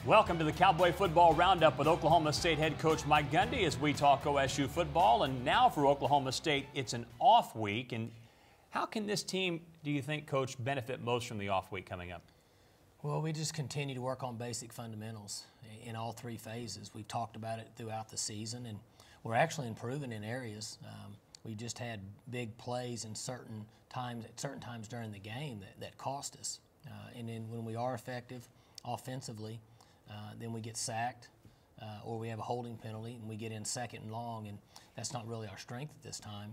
Welcome to the Cowboy Football Roundup with Oklahoma State head coach Mike Gundy as we talk OSU football. And now for Oklahoma State, it's an off week. And how can this team, do you think, Coach, benefit most from the off week coming up? Well, we just continue to work on basic fundamentals in all three phases. We've talked about it throughout the season, and we're actually improving in areas. We just had big plays in certain times during the game that cost us. And then when we are effective offensively, then we get sacked or we have a holding penalty and we get in second and long, and that's not really our strength at this time.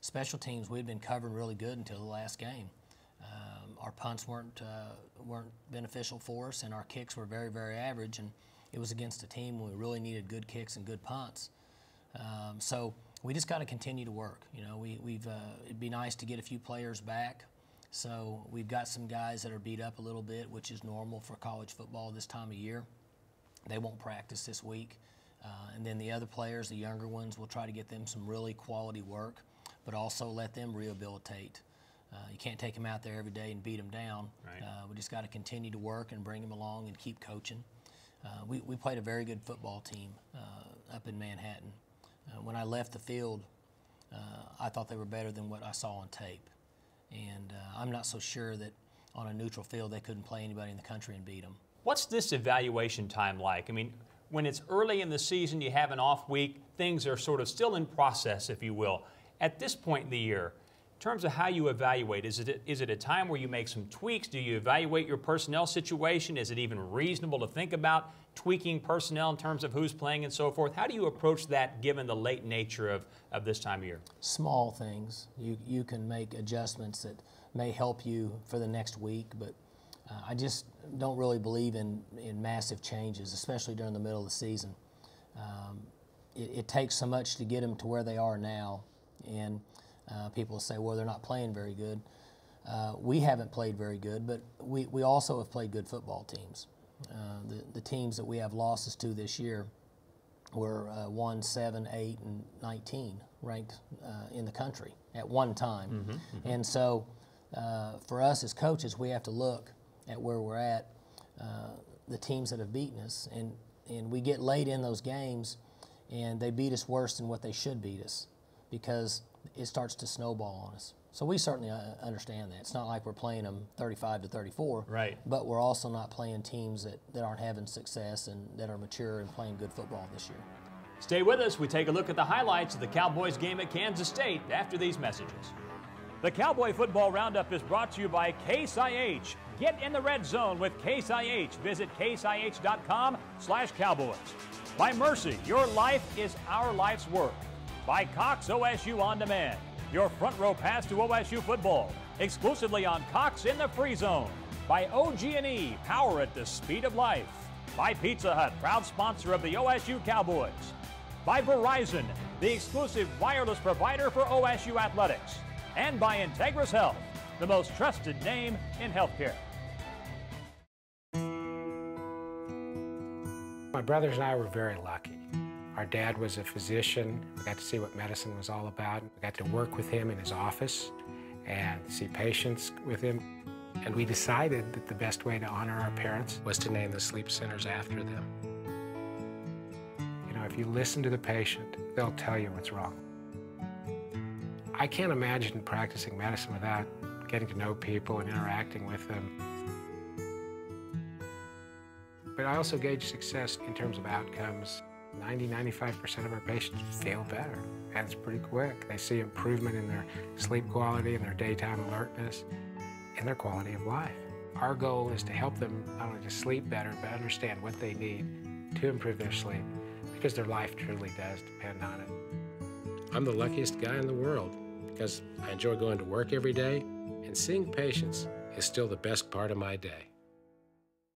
Special teams, we'd been covering really good until the last game. Our punts weren't beneficial for us, and our kicks were very, very average, and it was against a team where we really needed good kicks and good punts. So we just got to continue to work. You know, it'd be nice to get a few players back. So we've got some guys that are beat up a little bit, which is normal for college football this time of year. They won't practice this week. And then the other players, the younger ones, we'll try to get them some really quality work, but also let them rehabilitate. You can't take them out there every day and beat them down. Right. We just got to continue to work and bring them along and keep coaching. We played a very good football team up in Manhattan. When I left the field, I thought they were better than what I saw on tape. And I'm not so sure that on a neutral field they couldn't play anybody in the country and beat them. What's this evaluation time like? I mean, when it's early in the season, you have an off week, things are sort of still in process, if you will. At this point in the year, in terms of how you evaluate, is it a time where you make some tweaks? Do you evaluate your personnel situation? Is it even reasonable to think about tweaking personnel in terms of who's playing and so forth? How do you approach that given the late nature of this time of year? Small things. You can make adjustments that may help you for the next week, but I just don't really believe in massive changes, especially during the middle of the season. It takes so much to get them to where they are now, and people say, well, they're not playing very good. We haven't played very good, but we also have played good football teams. The teams that we have losses to this year were 1, 7, 8, and 19 ranked in the country at one time. And so for us as coaches, we have to look at where we're at, the teams that have beaten us, and we get late in those games and they beat us worse than what they should beat us because it starts to snowball on us. So we certainly understand that. It's not like we're playing them 35-34, right? But we're also not playing teams that aren't having success and that are mature and playing good football this year. Stay with us. We take a look at the highlights of the Cowboys game at Kansas State after these messages. The Cowboy Football Roundup is brought to you by Case IH. Get in the red zone with Case IH. Visit caseih.com/Cowboys. By Mercy, your life is our life's work. By Cox OSU On Demand, your front row pass to OSU football, exclusively on Cox in the Free Zone. By OG&E, power at the speed of life. By Pizza Hut, proud sponsor of the OSU Cowboys. By Verizon, the exclusive wireless provider for OSU athletics. And by Integris Health, the most trusted name in healthcare. My brothers and I were very lucky. Our dad was a physician. We got to see what medicine was all about. We got to work with him in his office and see patients with him. And we decided that the best way to honor our parents was to name the sleep centers after them. You know, if you listen to the patient, they'll tell you what's wrong. I can't imagine practicing medicine without getting to know people and interacting with them. But I also gauge success in terms of outcomes. 90–95% of our patients feel better, and it's pretty quick. They see improvement in their sleep quality and their daytime alertness and their quality of life. Our goal is to help them not only to sleep better, but understand what they need to improve their sleep, because their life truly does depend on it. I'm the luckiest guy in the world because I enjoy going to work every day, and seeing patients is still the best part of my day.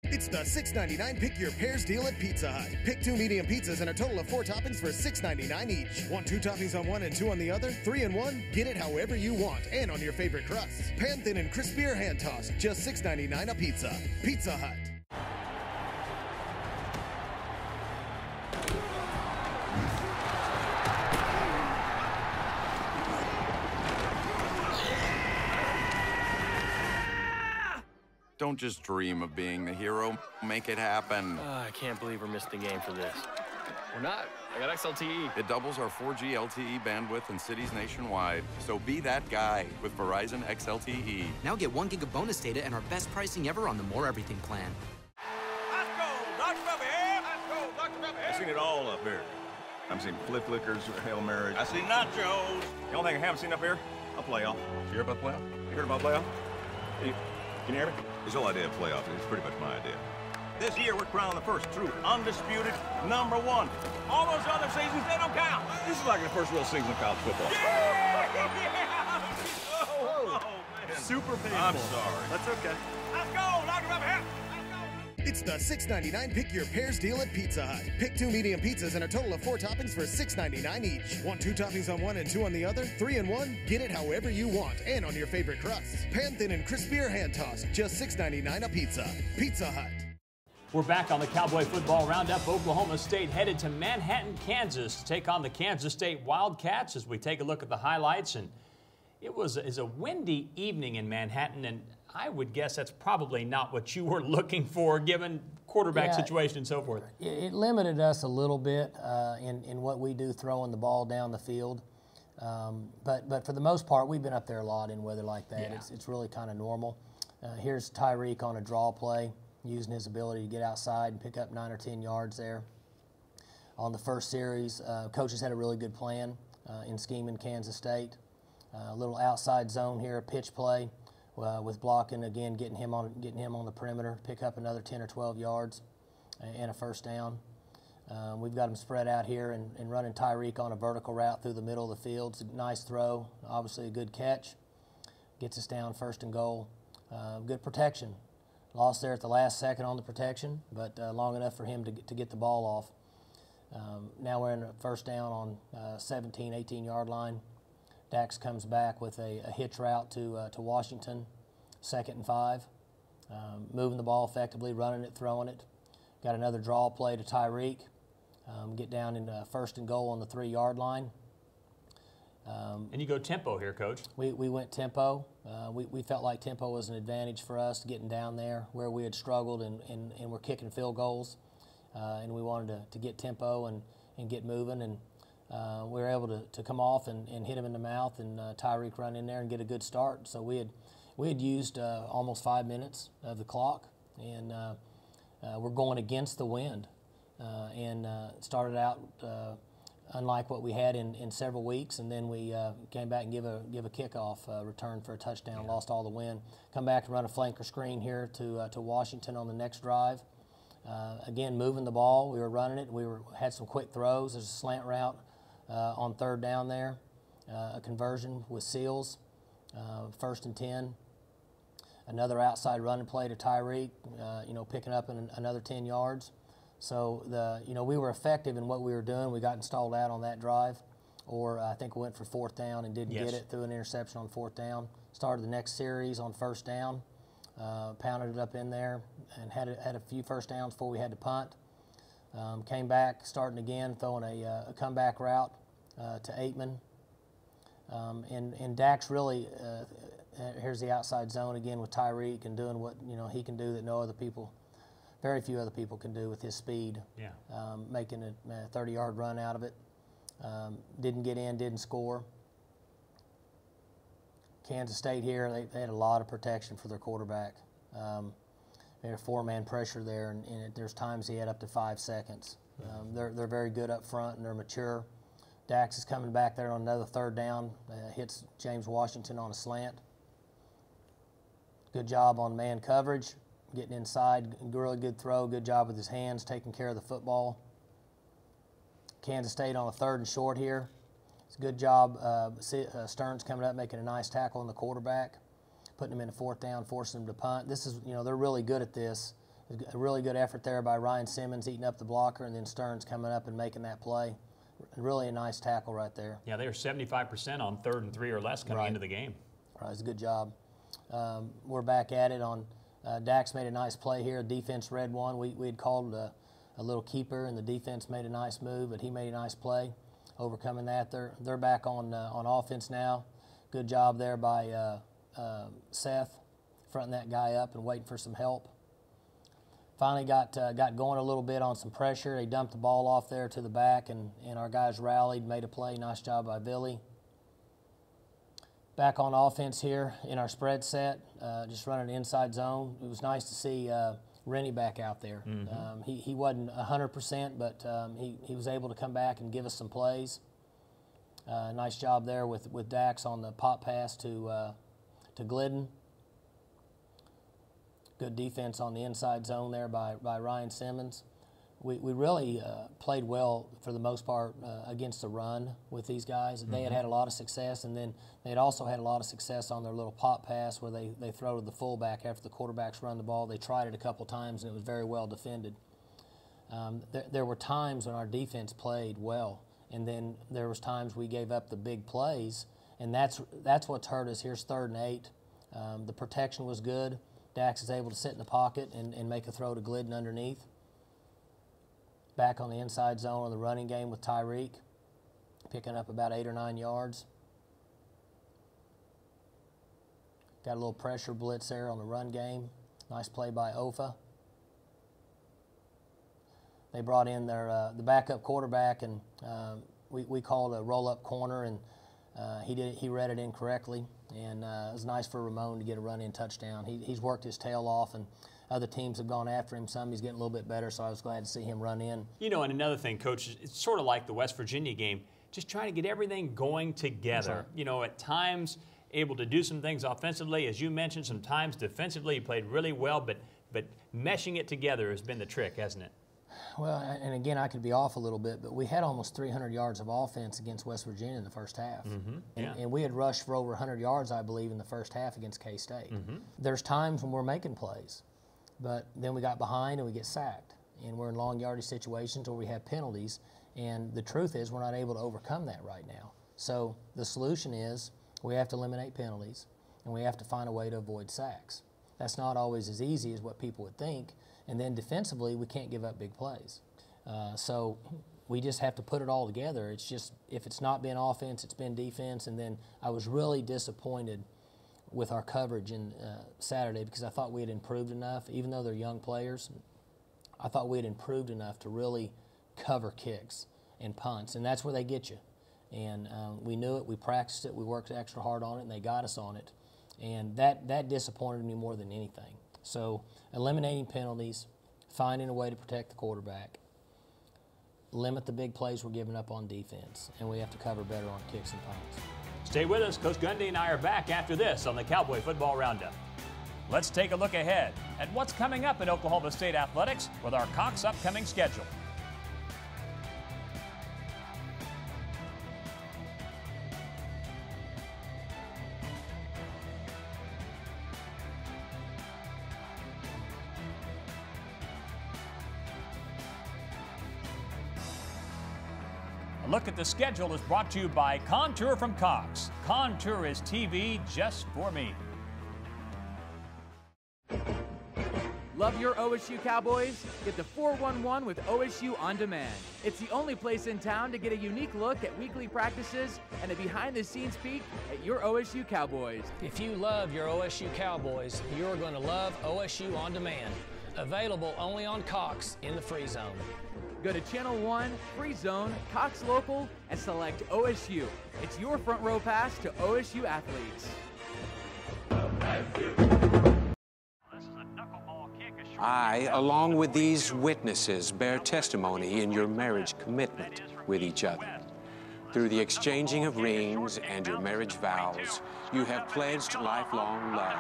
It's the $6.99 Pick Your Pairs deal at Pizza Hut. Pick 2 medium pizzas and a total of 4 toppings for $6.99 each. Want 2 toppings on one and 2 on the other? 3 in 1? Get it however you want and on your favorite crusts. Pan thin and crispy or hand tossed. Just $6.99 a pizza. Pizza Hut. Don't just dream of being the hero. Make it happen. I can't believe we're missing the game for this. We're not. I got XLTE. It doubles our 4G LTE bandwidth in cities nationwide. So be that guy with Verizon XLTE. Now get 1 gig of bonus data and our best pricing ever on the More Everything plan. Let's go, Dr. Bubby here. Let's go, Dr. Bubby here. I've seen it all up here. I've seen flip flickers, Hail Marys. I see nachos. The only thing I haven't seen up here, a playoff. You hear about playoff? You heard about playoff? Can you hear me? This whole idea of playoff is pretty much my idea. This year, we're crowning the first true, undisputed #1. All those other seasons, they don't count. This is like the first real season of college football. Yeah! Oh, man. Super painful. I'm sorry. That's okay. Let's go, Dr. Bubby here. It's the $6.99 Pick Your Pairs deal at Pizza Hut. Pick 2 medium pizzas and a total of 4 toppings for $6.99 each. Want 2 toppings on one and 2 on the other? 3 in 1? Get it however you want and on your favorite crusts. Pan thin and crispy or hand tossed. Just $6.99 a pizza. Pizza Hut. We're back on the Cowboy Football Roundup. Oklahoma State headed to Manhattan, Kansas to take on the Kansas State Wildcats as we take a look at the highlights. And it was a windy evening in Manhattan, and I would guess that's probably not what you were looking for given quarterback situation and so forth. It limited us a little bit in what we do throwing the ball down the field. But for the most part, we've been up there a lot in weather like that. Yeah. It's really kind of normal. Here's Tyreek on a draw play, using his ability to get outside and pick up 9 or 10 yards there. On the first series, coaches had a really good plan in scheming Kansas State. A little outside zone here, a pitch play with blocking again, getting him on the perimeter, pick up another 10 or 12 yards and a first down. We've got him spread out here and running Tyreek on a vertical route through the middle of the field. It's a nice throw, obviously a good catch. Gets us down 1st and goal. Good protection. Lost there at the last second on the protection, but long enough for him to get the ball off. Now we're in a first down on 17, 18-yard line. Dax comes back with a hitch route to Washington, 2nd and 5. Moving the ball effectively, running it, throwing it. Got another draw play to Tyreek. Get down in 1st and goal on the 3-yard line. And you go tempo here, Coach. We went tempo. We felt like tempo was an advantage for us getting down there where we had struggled and we're kicking field goals. And we wanted to get tempo and get moving. And we were able to come off and hit him in the mouth and Tyreek run in there and get a good start. So we had used almost 5 minutes of the clock, and we're going against the wind. And started out unlike what we had in several weeks, and then we came back and give a kickoff return for a touchdown, lost all the wind. Come back and run a flanker screen here to Washington on the next drive. Again, moving the ball, we were running it. We had some quick throws. There's a slant route on 3rd down there, a conversion with Seals, 1st and 10. Another outside running play to Tyreek, picking up another 10 yards. So we were effective in what we were doing. We got installed out on that drive, or I think we went for 4th down and didn't get it, threw an interception on 4th down. Started the next series on 1st down, pounded it up in there, and had a few first downs before we had to punt. Came back, starting again, throwing a comeback route to Aitman. And Dax really, here's the outside zone again with Tyreek and doing what he can do that very few other people can do with his speed. Yeah. Making a 30-yard run out of it. Didn't get in, didn't score. Kansas State here, they had a lot of protection for their quarterback. They had a 4-man pressure there, and there's times he had up to 5 seconds. They're very good up front, and they're mature. Dax is coming back there on another 3rd down, hits James Washington on a slant. Good job on man coverage, getting inside, really good throw, good job with his hands, taking care of the football. Kansas State on a 3rd and short here. It's a good job. Stearns coming up, making a nice tackle on the quarterback, putting him in a 4th down, forcing him to punt. This is, they're really good at this. A really good effort there by Ryan Simmons eating up the blocker, and then Stearns coming up and making that play. Really a nice tackle right there. Yeah, they were 75% on 3rd and 3 or less coming into the game. Right, it's a good job. We're back at it on Dax made a nice play here. Defense read one. We had called a little keeper, and the defense made a nice move, but he made a nice play, overcoming that. They're back on offense now. Good job there by Seth. fronting that guy up and waiting for some help. Finally got going a little bit on some pressure. They dumped the ball off there to the back, and our guys rallied, made a play. Nice job by Billy. Back on offense here in our spread set, just running an inside zone. It was nice to see Rennie back out there. He wasn't 100%, but he was able to come back and give us some plays. Nice job there with Dax on the pop pass to Glidden. Good defense on the inside zone there by Ryan Simmons. We really played well for the most part against the run with these guys. They had a lot of success, and then they had also had a lot of success on their little pop pass where they throw to the fullback after the quarterbacks run the ball. They tried it a couple times, and it was very well defended. There were times when our defense played well, and then there was times we gave up the big plays, and that's what's hurt us. Here's 3rd and 8. The protection was good. Dax is able to sit in the pocket and make a throw to Glidden underneath. Back on the inside zone of the running game with Tyreek, picking up about 8 or 9 yards. Got a little pressure blitz there on the run game. Nice play by Ofa. They brought in their the backup quarterback, and we called a roll-up corner, and he read it incorrectly, and it was nice for Ramon to get a run-in touchdown. He's worked his tail off, and other teams have gone after him some. He's getting a little bit better, so I was glad to see him run in. You know, and another thing, Coach, it's sort of like the West Virginia game, just trying to get everything going together. Right. You know, at times able to do some things offensively. As you mentioned, sometimes defensively he played really well, but meshing it together has been the trick, hasn't it? Well, and again, I could be off a little bit, but we had almost 300 yards of offense against West Virginia in the first half. And we had rushed for over 100 yards, I believe, in the first half against K-State. There's times when we're making plays, but then we got behind and we get sacked. And we're in long yardage situations where we have penalties, and the truth is we're not able to overcome that right now. So the solution is we have to eliminate penalties, and we have to find a way to avoid sacks. That's not always as easy as what people would think. And then defensively, we can't give up big plays. So we just have to put it all together. It's just, if it's not been offense, it's been defense. And then I was really disappointed with our coverage in Saturday because I thought we had improved enough. Even though they're young players, I thought we had improved enough to really cover kicks and punts. And that's where they get you. And we knew it, we practiced it, we worked extra hard on it, and they got us on it. And that disappointed me more than anything. So eliminating penalties, finding a way to protect the quarterback, limit the big plays we're giving up on defense, and we have to cover better on kicks and punts. Stay with us. Coach Gundy and I are back after this on the Cowboy Football Roundup. Let's take a look ahead at what's coming up in Oklahoma State athletics with our Cox upcoming schedule. A look at the schedule is brought to you by Contour from Cox. Contour is TV just for me. Love your OSU Cowboys? Get the 411 with OSU On Demand. It's the only place in town to get a unique look at weekly practices and a behind-the-scenes peek at your OSU Cowboys. If you love your OSU Cowboys, you're going to love OSU On Demand. Available only on Cox in the free zone. Go to Channel 1, Free Zone, Cox Local, and select OSU. It's your front row pass to OSU athletes. I, along with these witnesses, bear testimony in your marriage commitment with each other. Through the exchanging of rings and your marriage vows, you have pledged lifelong love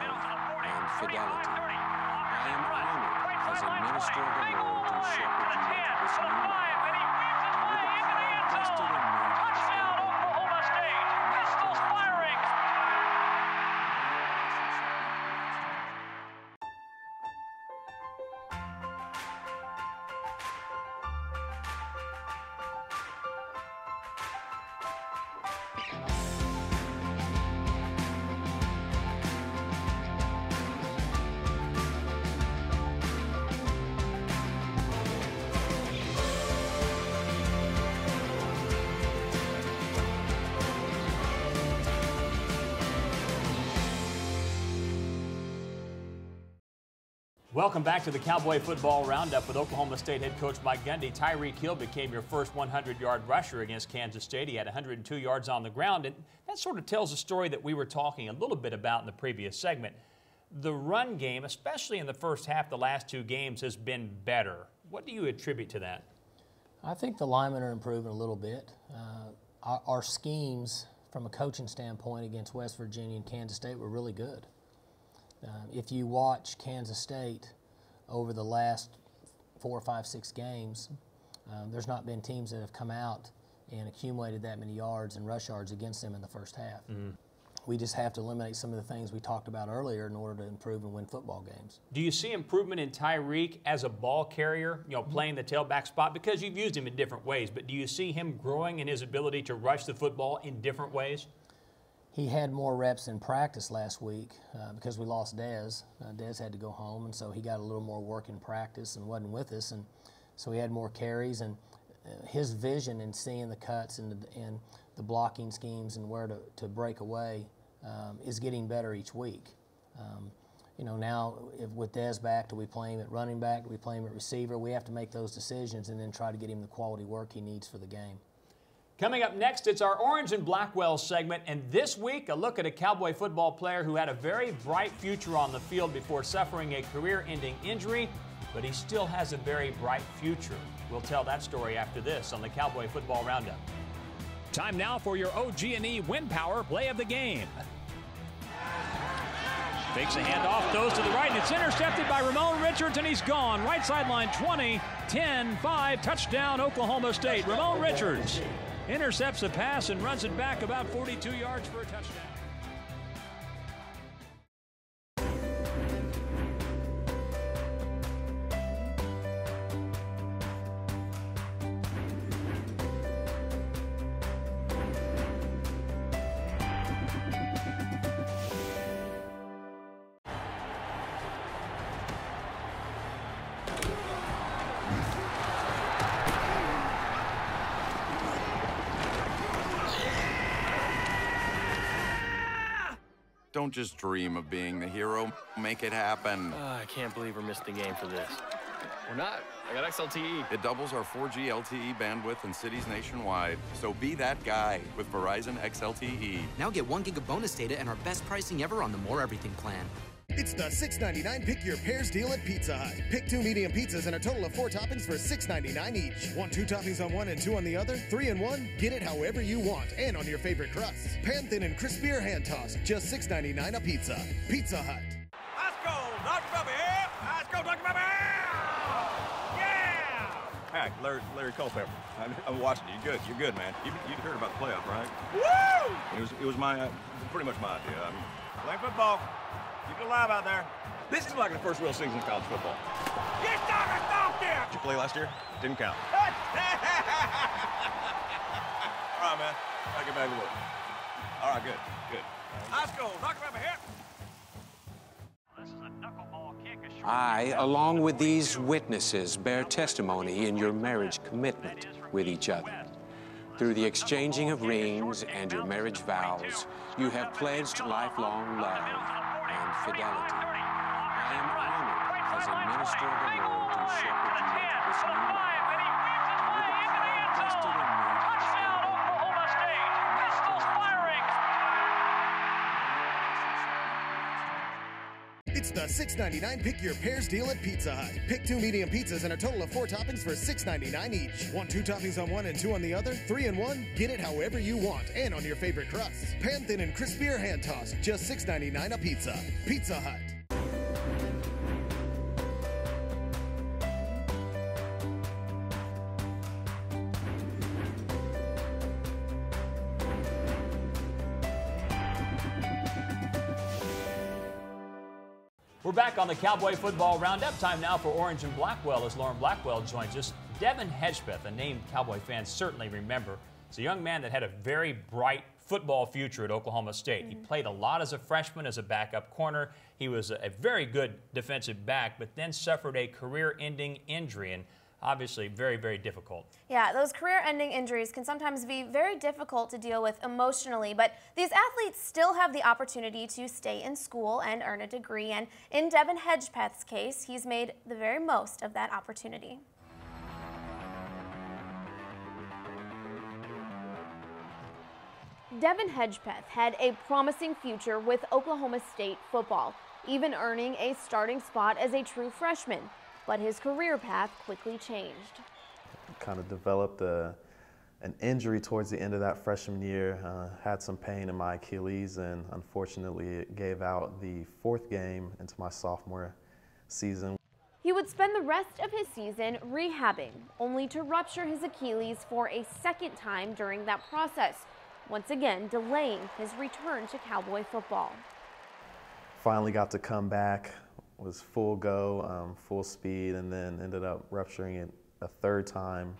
and fidelity. I am honored as a minister of the Lord to shepherd you into this new life. And with the power vested in me by the state of Oklahoma State, pistols firing. Welcome back to the Cowboy Football Roundup with Oklahoma State head coach Mike Gundy. Tyreek Hill became your first 100-yard rusher against Kansas State. He had 102 yards on the ground, and that sort of tells a story that we were talking a little bit about in the previous segment. The run game, especially in the first half, the last two games, has been better. What do you attribute to that? I think the linemen are improving a little bit. Our schemes, from a coaching standpoint, against West Virginia and Kansas State were really good. If you watch Kansas State over the last 4, 5, 6 games, there's not been teams that have come out and accumulated that many yards and rush yards against them in the first half. We just have to eliminate some of the things we talked about earlier in order to improve and win football games. Do you see improvement in Tyreek as a ball carrier, playing the tailback spot? Because you've used him in different ways, but do you see him growing in his ability to rush the football in different ways? He had more reps in practice last week because we lost Dez. Dez had to go home, and so he got a little more work in practice and wasn't with us, and so he had more carries. And his vision in seeing the cuts and the blocking schemes and where to break away is getting better each week. Now with Dez back, do we play him at running back? Do we play him at receiver? We have to make those decisions and then try to get him the quality work he needs for the game. Coming up next, it's our Orange and Blackwell segment, and this week, a look at a Cowboy football player who had a very bright future on the field before suffering a career-ending injury, but he still has a very bright future. We'll tell that story after this on the Cowboy Football Roundup. Time now for your OG&E Wind Power play of the game. Fakes a handoff, throws to the right, and it's intercepted by Ramon Richards, and he's gone. Right sideline 20, 10, 5, touchdown Oklahoma State. Ramon Richards intercepts a pass and runs it back about 42 yards for a touchdown. Don't just dream of being the hero. Make it happen. I can't believe we're missing the game for this. We're not. I got XLTE. It doubles our 4G LTE bandwidth in cities nationwide. So be that guy with Verizon XLTE. Now get 1 gig of bonus data and our best pricing ever on the More Everything plan. It's the $6.99 Pick Your Pairs deal at Pizza Hut. Pick 2 medium pizzas and a total of 4 toppings for $6.99 each. Want 2 toppings on one and 2 on the other? 3 in 1? Get it however you want and on your favorite crusts. Pan thin and crispy or hand tossed, just $6.99 a pizza. Pizza Hut. Let's go, Dr. Bubby here. Let's go, Dr. Bubby. Yeah! Hi, Larry Culpepper. I'm watching you. You're good, man. You heard about the playoff, right? Woo! It was my, pretty much my idea. Playing football. Keep it alive out there. This is like the first real season of college football. Get down and stop there! Did you play last year? Didn't count. All right, man. I'll get back to work. All right, good. Let's go. Dr. Bubby here. I, along with these witnesses, bear testimony in your marriage commitment with each other. Through the exchanging of rings and your marriage vows, you have pledged lifelong love and fidelity. I am honored as a minister of the Lord to shepherd you into this new life. And with the power vested in me to sustain Oklahoma State, pistols firing. It's the $6.99 Pick Your Pairs deal at Pizza Hut. Pick 2 medium pizzas and a total of 4 toppings for $6.99 each. Want 2 toppings on one and 2 on the other? 3 in 1? Get it however you want and on your favorite crusts. Pan thin and crispy or hand tossed, just $6.99 a pizza. Pizza Hut. We're back on the Cowboy Football Roundup. Time now for Orange and Blackwell as Lauren Blackwell joins us. Devin Hedgepeth, a name Cowboy fans certainly remember. He's a young man that had a very bright football future at Oklahoma State. He played a lot as a freshman as a backup corner. He was a very good defensive back, but then suffered a career-ending injury. And obviously very, very difficult. Yeah, those career-ending injuries can sometimes be very difficult to deal with emotionally, but these athletes still have the opportunity to stay in school and earn a degree, and in Devin Hedgepeth's case, he's made the very most of that opportunity. Devin Hedgepeth had a promising future with Oklahoma State football, even earning a starting spot as a true freshman. But his career path quickly changed. Kind of developed an injury towards the end of that freshman year. Had some pain in my Achilles, and unfortunately it gave out the 4th game into my sophomore season. He would spend the rest of his season rehabbing, only to rupture his Achilles for a second time during that process, once again delaying his return to Cowboy football. Finally got to come back, was full go, full speed, and then ended up rupturing it a 3rd time.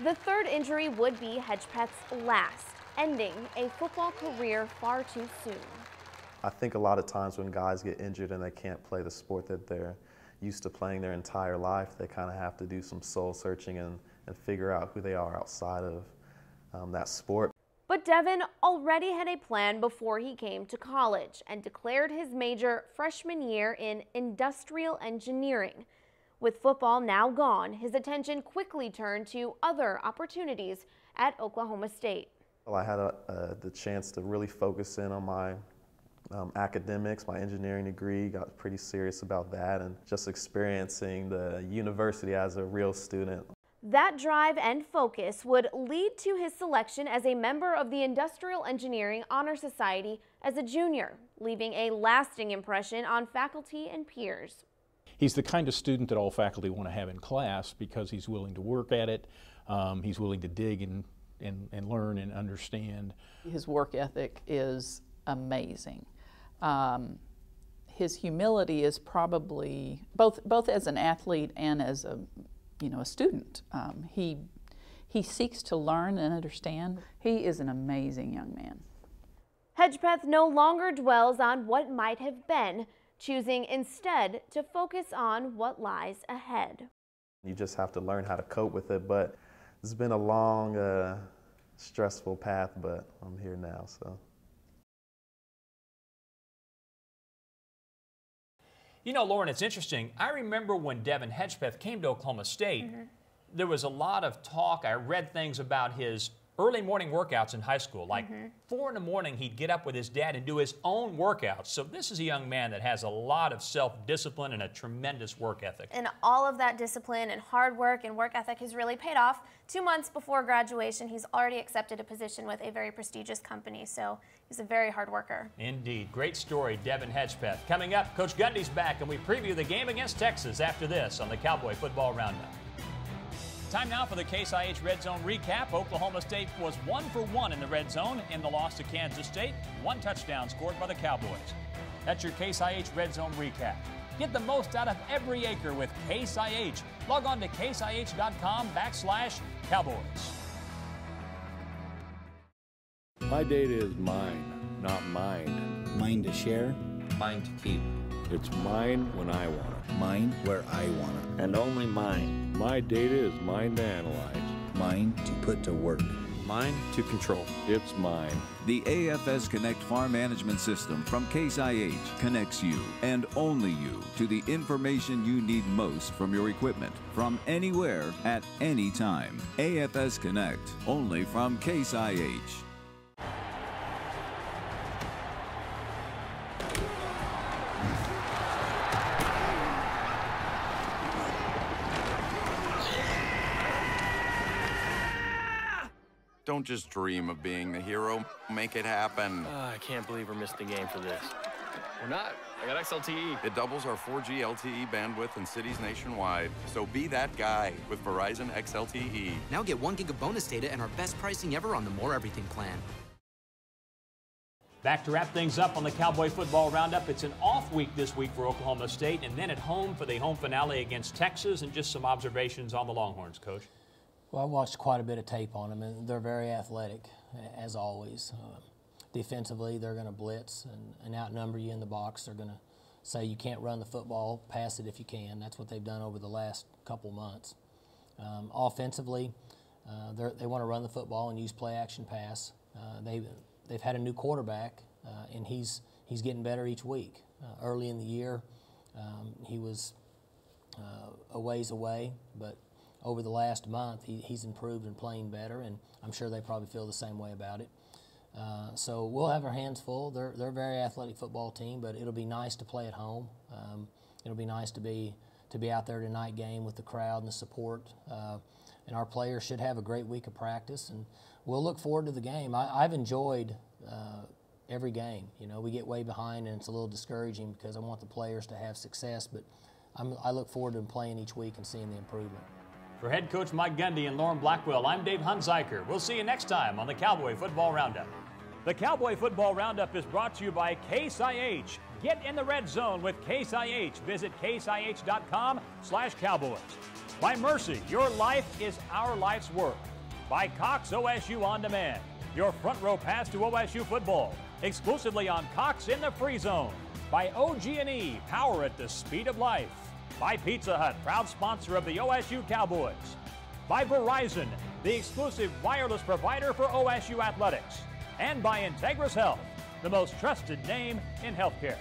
The 3rd injury would be Hedgepeth's last, ending a football career far too soon. I think a lot of times when guys get injured and they can't play the sport that they're used to playing their entire life, they kind of have to do some soul searching and figure out who they are outside of that sport. But Devin already had a plan before he came to college and declared his major freshman year in industrial engineering. With football now gone, his attention quickly turned to other opportunities at Oklahoma State. Well, I had the chance to really focus in on my academics, my engineering degree, got pretty serious about that, and just experiencing the university as a real student. That drive and focus would lead to his selection as a member of the Industrial Engineering Honor Society as a junior, leaving a lasting impression on faculty and peers. He's the kind of student that all faculty want to have in class because he's willing to work at it, he's willing to dig and learn and understand. His work ethic is amazing. His humility is probably, both as an athlete and as a student. He seeks to learn and understand. He is an amazing young man. Hedgepeth no longer dwells on what might have been, choosing instead to focus on what lies ahead. You just have to learn how to cope with it, but it's been a long, stressful path, but I'm here now, so. You know, Lauren, it's interesting. I remember when Devin Hedgepeth came to Oklahoma State, there was a lot of talk. I read things about his early morning workouts in high school. Like 4 in the morning, he'd get up with his dad and do his own workouts. So this is a young man that has a lot of self-discipline and a tremendous work ethic. And all of that discipline and hard work and work ethic has really paid off. 2 months before graduation, he's already accepted a position with a very prestigious company. So he's a very hard worker. Indeed. Great story, Devin Hedgepeth. Coming up, Coach Gundy's back, and we preview the game against Texas after this on the Cowboy Football Roundup. Time now for the Case IH Red Zone recap. Oklahoma State was 1 for 1 in the red zone in the loss to Kansas State. 1 touchdown scored by the Cowboys. That's your Case IH Red Zone recap. Get the most out of every acre with Case IH. Log on to caseih.com/Cowboys. My data is mine, not mine. Mine to share, mine to keep. It's mine when I want it. Mine where I want it. And only mine. My data is mine to analyze. Mine to put to work. Mine to control. It's mine. The AFS Connect Farm Management System from Case IH connects you, and only you, to the information you need most from your equipment, from anywhere, at any time. AFS Connect, only from Case IH. Don't just dream of being the hero. Make it happen. I can't believe we're missing the game for this. We're not. I got XLTE. It doubles our 4G LTE bandwidth in cities nationwide. So be that guy with Verizon XLTE. Now get 1 gig of bonus data and our best pricing ever on the More Everything plan. Back to wrap things up on the Cowboy Football Roundup. It's an off week this week for Oklahoma State, and then at home for the home finale against Texas, and just some observations on the Longhorns, Coach. Well, I watched quite a bit of tape on them, and they're very athletic, as always. Defensively, they're going to blitz and outnumber you in the box. They're going to say you can't run the football, pass it if you can. That's what they've done over the last couple months. Offensively, they want to run the football and use play-action pass. They've had a new quarterback, and he's getting better each week. Early in the year, he was a ways away, but over the last month, he's improved and playing better, and I'm sure they probably feel the same way about it. So we'll have our hands full. They're a very athletic football team, but it'll be nice to play at home. It'll be nice to be out there tonight game with the crowd and the support. And our players should have a great week of practice, and we'll look forward to the game. I've enjoyed every game. You know, we get way behind, and it's a little discouraging because I want the players to have success, but I look forward to them playing each week and seeing the improvement. For head coach Mike Gundy and Lauren Blackwell, I'm Dave Hunziker. We'll see you next time on the Cowboy Football Roundup. The Cowboy Football Roundup is brought to you by Case IH. Get in the red zone with Case IH. Visit caseih.com/Cowboys. By Mercy, your life is our life's work. By Cox OSU On Demand, your front row pass to OSU football, exclusively on Cox in the Free Zone. By OG&E, power at the speed of life. By Pizza Hut, proud sponsor of the OSU Cowboys. By Verizon, the exclusive wireless provider for OSU athletics. And by Integris Health, the most trusted name in healthcare.